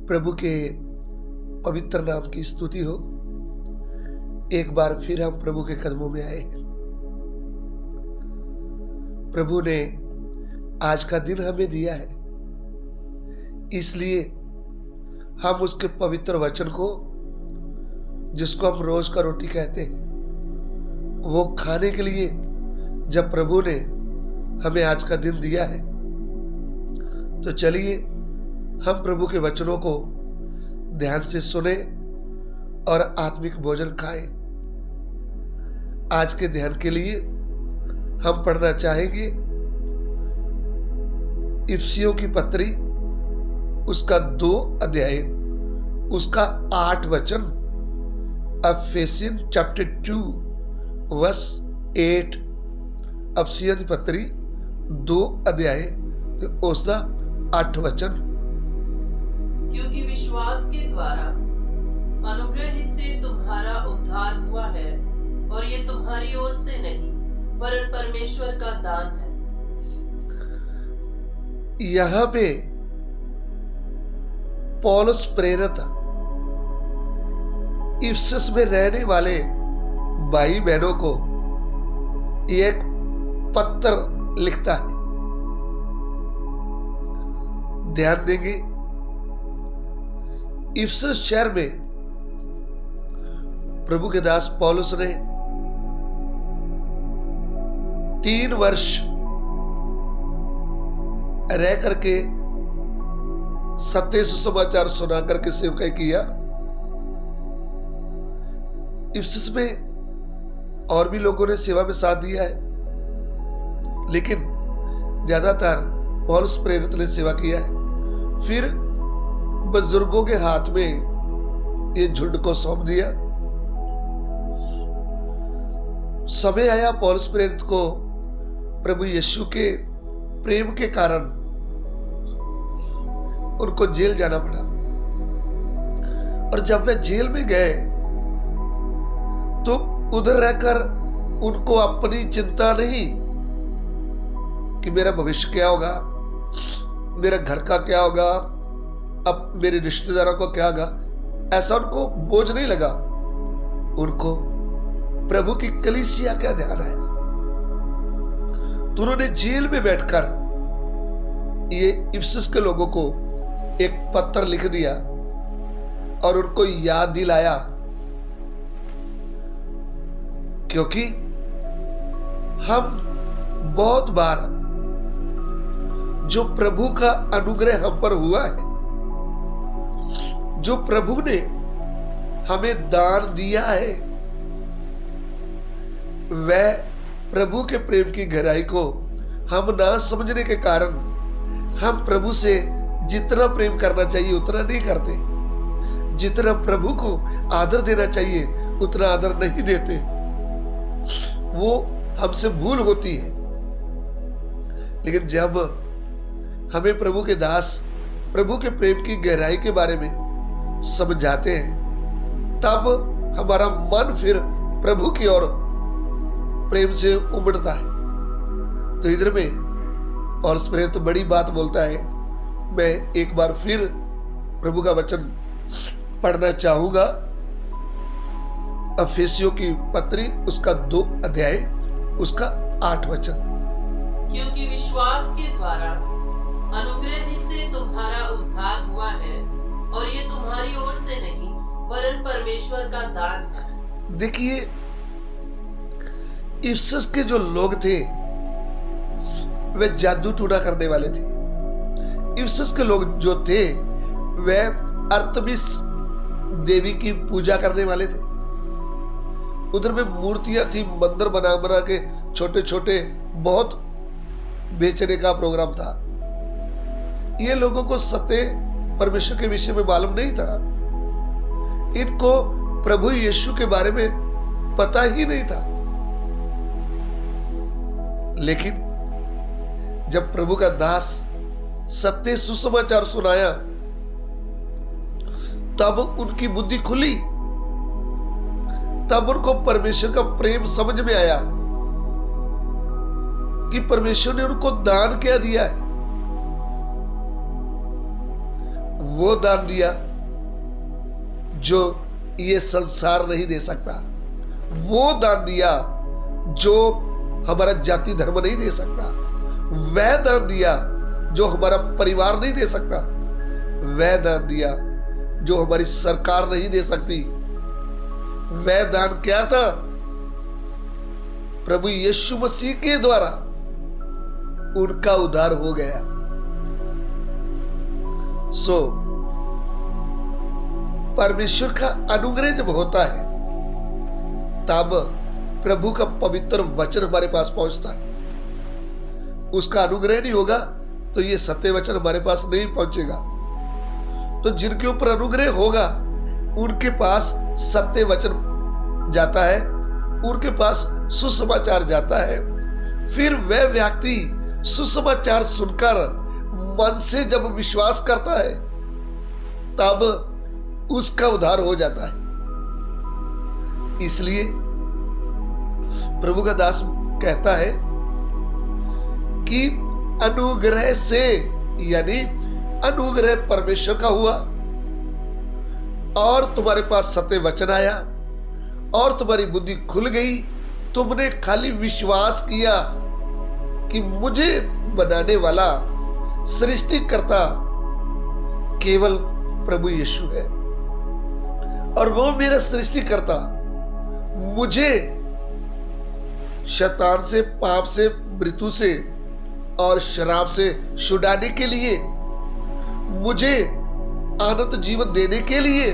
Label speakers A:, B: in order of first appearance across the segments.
A: प्रभु के पवित्र नाम की स्तुति हो। एक बार फिर हम प्रभु के कदमों में आए हैं। प्रभु ने आज का दिन हमें दिया है, इसलिए हम उसके पवित्र वचन को, जिसको हम रोज का रोटी कहते हैं, वो खाने के लिए जब प्रभु ने हमें आज का दिन दिया है, तो चलिए हम प्रभु के वचनों को ध्यान से सुने और आत्मिक भोजन खाएं। आज के ध्यान के लिए हम पढ़ना चाहेंगे इफिसियों की पत्री, उसका 2 अध्याय, उसका 8 वचन। Ephesian chapter 2 verse 8। इफिसियों की पत्री 2 अध्याय, उसका 8 वचन।
B: क्योंकि विश्वास के द्वारा अनुग्रह से तुम्हारा उद्धार हुआ है, और ये तुम्हारी ओर से नहीं, पर परमेश्वर का दान है।
A: यहां पे पौलुस प्रेरित इफिसस में रहने वाले भाई बहनों को एक पत्र लिखता है। ध्यान देंगे, इफिसस शहर में प्रभु के दास पौलुस ने 3 वर्ष रह करके सत्य सुसमाचार सुना करके सेवकाई किया। इफिसस में और भी लोगों ने सेवा में साथ दिया है, लेकिन ज्यादातर पौलुस प्रेरित ने सेवा किया है। फिर बुजुर्गों के हाथ में ये झुंड को सौंप दिया। समय आया पौलुस प्रेरित को प्रभु यीशु के प्रेम के कारण उनको जेल जाना पड़ा, और जब वे जेल में गए तो उधर रहकर उनको अपनी चिंता नहीं कि मेरा भविष्य क्या होगा, मेरा घर का क्या होगा, अब मेरे रिश्तेदारों को क्या होगा, ऐसा उनको बोझ नहीं लगा। उनको प्रभु की कलीसिया का ध्यान आया, तो उन्होंने जेल में बैठकर ये इफिसस के लोगों को एक पत्र लिख दिया और उनको याद दिलाया, क्योंकि हम बहुत बार जो प्रभु का अनुग्रह हम पर हुआ है, जो प्रभु ने हमें दान दिया है, वह प्रभु के प्रेम की गहराई को हम ना समझने के कारण हम प्रभु से जितना प्रेम करना चाहिए उतना नहीं करते, जितना प्रभु को आदर देना चाहिए उतना आदर नहीं देते। वो हमसे भूल होती है। लेकिन जब हमें प्रभु के दास प्रभु के प्रेम की गहराई के बारे में समझाते हैं, तब हमारा मन फिर प्रभु की ओर प्रेम से उमड़ता है। तो इधर में पौलुस प्रेरित तो बड़ी बात बोलता है। मैं एक बार फिर प्रभु का वचन पढ़ना चाहूंगा। इफिसियों की पत्री, उसका 2 अध्याय, उसका 8 वचन।
B: क्योंकि विश्वास के द्वारा अनुग्रह से तुम्हारा उद्धार हुआ है, और ये तुम्हारी ओर से नहीं, वरन परमेश्वर का दान है।
A: देखिए, इफिसस के जो लोग थे वे जादू टूना करने वाले थे। इफिसस के लोग जो थे वे अर्थमिस देवी की पूजा करने वाले थे। उधर में मूर्तियां थी, मंदिर बना बना के छोटे छोटे बहुत बेचने का प्रोग्राम था। ये लोगों को सत्य परमेश्वर के विषय में मालूम नहीं था। इनको प्रभु यीशु के बारे में पता ही नहीं था। लेकिन जब प्रभु का दास सत्य सुसमाचार सुनाया, तब उनकी बुद्धि खुली, तब उनको परमेश्वर का प्रेम समझ में आया कि परमेश्वर ने उनको दान क्या दिया है। वो दान दिया जो ये संसार नहीं दे सकता, वो दान दिया जो हमारा जाति धर्म नहीं दे सकता, वह दान दिया जो हमारा परिवार नहीं दे सकता, वह दान दिया जो हमारी सरकार नहीं दे सकती। वह दान क्या था? प्रभु यीशु मसीह के द्वारा उनका उद्धार हो गया। परमेश्वर का अनुग्रह जब होता है तब प्रभु का पवित्र वचन हमारे पास पहुंचता है। उसका अनुग्रह नहीं होगा तो ये सत्य वचन हमारे पास नहीं पहुंचेगा। तो जिनके ऊपर अनुग्रह होगा उनके पास सत्य वचन जाता है, उनके पास सुसमाचार जाता है। फिर वह व्यक्ति सुसमाचार सुनकर मन से जब विश्वास करता है तब उसका उद्धार हो जाता है। इसलिए प्रभु का दास कहता है कि अनुग्रह से, यानी अनुग्रह परमेश्वर का हुआ और तुम्हारे पास सत्य वचन आया और तुम्हारी बुद्धि खुल गई। तुमने खाली विश्वास किया कि मुझे बनाने वाला सृष्टिकर्ता केवल प्रभु यीशु है और वो मेरा सृष्टिकर्ता मुझे शैतान से, पाप से, मृत्यु से और शराब से छुड़ाने के लिए, मुझे अनंत जीवन देने के लिए,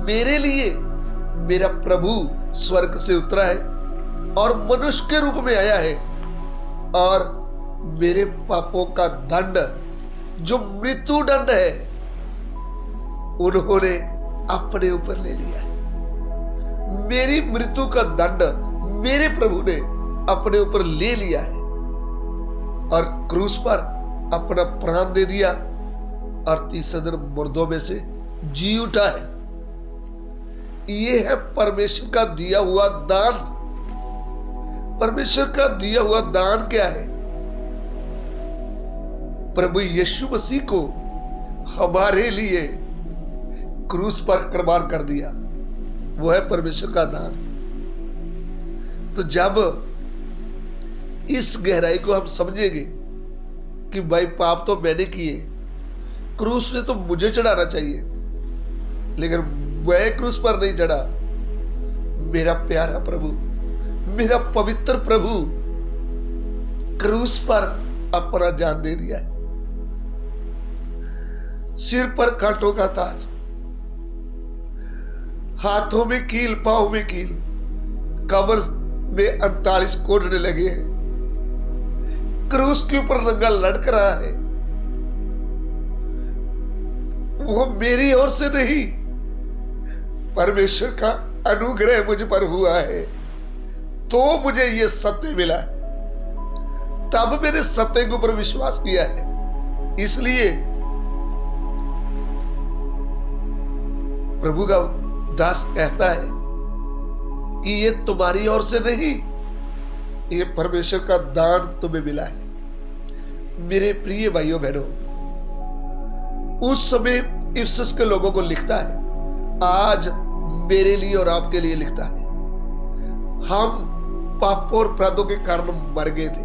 A: मेरे लिए मेरा प्रभु स्वर्ग से उतरा है और मनुष्य के रूप में आया है और मेरे पापों का दंड जो मृत्यु दंड है उन्होंने अपने ऊपर ले लिया है। मेरी मृत्यु का दंड मेरे प्रभु ने अपने ऊपर ले लिया है और क्रूस पर अपना प्राण दे दिया और तीसरे दिन मुर्दों में से जी उठा है। ये है परमेश्वर का दिया हुआ दान। परमेश्वर का दिया हुआ दान क्या है? प्रभु यीशु मसीह को हमारे लिए क्रूस पर कुर्बान कर दिया, वो है परमेश्वर का दान। तो जब इस गहराई को हम समझेंगे कि भाई पाप तो मैंने किए, क्रूस में तो मुझे चढ़ाना चाहिए, लेकिन वह क्रूस पर नहीं चढ़ा। मेरा प्यारा प्रभु, मेरा पवित्र प्रभु क्रूस पर अपना जान दे दिया है। सिर पर कांटों का ताज, हाथों में कील, पांव में कील, कमर में 48 कोड़ने लगे हैं, क्रूस के ऊपर नंगा लटक रहा है। वो मेरी ओर से नहीं, परमेश्वर का अनुग्रह मुझ पर हुआ है तो मुझे ये सत्य मिला है। तब मैंने सत्य के ऊपर विश्वास किया है। इसलिए प्रभु का दास कहता है कि ये तुम्हारी ओर से नहीं, ये परमेश्वर का दान तुम्हें मिला है। मेरे प्रिय भाइयों बहनों, उस समय इफिसस के लोगों को लिखता है, आज मेरे लिए और आपके लिए लिखता है। हम पापों और अपराधों के कारण मर गए थे,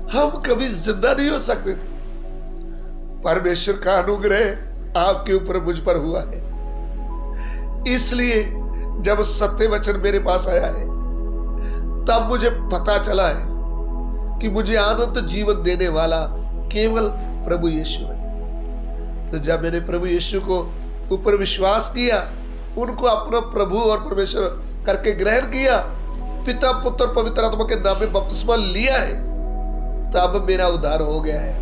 A: हम कभी जिंदा नहीं हो सकते थे। परमेश्वर का अनुग्रह आपके ऊपर मुझ पर हुआ है। इसलिए जब सत्य वचन मेरे पास आया है तब मुझे पता चला है कि मुझे अनंत जीवन देने वाला केवल प्रभु यीशु है। तो जब मैंने प्रभु यीशु को ऊपर विश्वास किया, उनको अपना प्रभु और परमेश्वर करके ग्रहण किया, पिता पुत्र पवित्र आत्मा के नाम में बपतिस्मा लिया है, तब मेरा उद्धार हो गया है।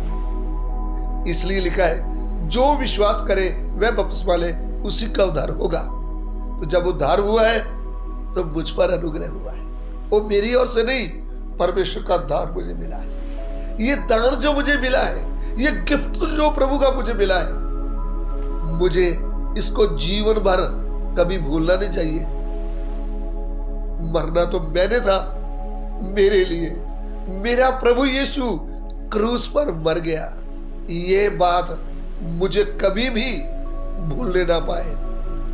A: इसलिए लिखा है, जो विश्वास करे वह बपतिस्मा ले, उसी का उद्धार होगा। तो जब उद्धार हुआ है तो मुझ पर अनुग्रह हुआ है। वो मेरी ओर से नहीं, परमेश्वर का दान मुझे मिला है। ये दान जो मुझे मिला है, ये गिफ्ट जो प्रभु का मुझे मिला है, मुझे इसको जीवन भर कभी भूलना नहीं चाहिए। मरना तो मैंने था, मेरे लिए मेरा प्रभु यीशु क्रूस पर मर गया। ये बात मुझे कभी भी भूलने ना पाए।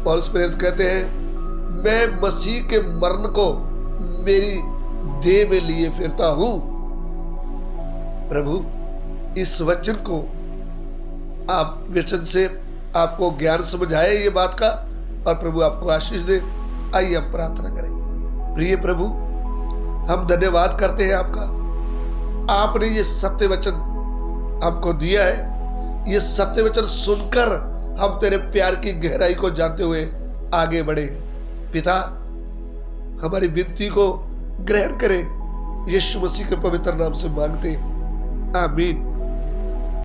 A: पौलुस प्रेरित कहते हैं, मैं मसीह के मरण को मेरी देह में लिए फिरता हूं। प्रभु इस वचन को आप वचन से आपको ज्ञान समझाए ये बात का, और प्रभु आपको आशीष दे। आइए हम प्रार्थना करें। प्रिय प्रभु, हम धन्यवाद करते हैं आपका, आपने ये सत्य वचन हमको दिया है। ये सत्य वचन सुनकर हम तेरे प्यार की गहराई को जानते हुए आगे बढ़े। पिता, हमारी विनती को ग्रहण करें, यीशु मसीह के पवित्र नाम से मांगते, आमीन।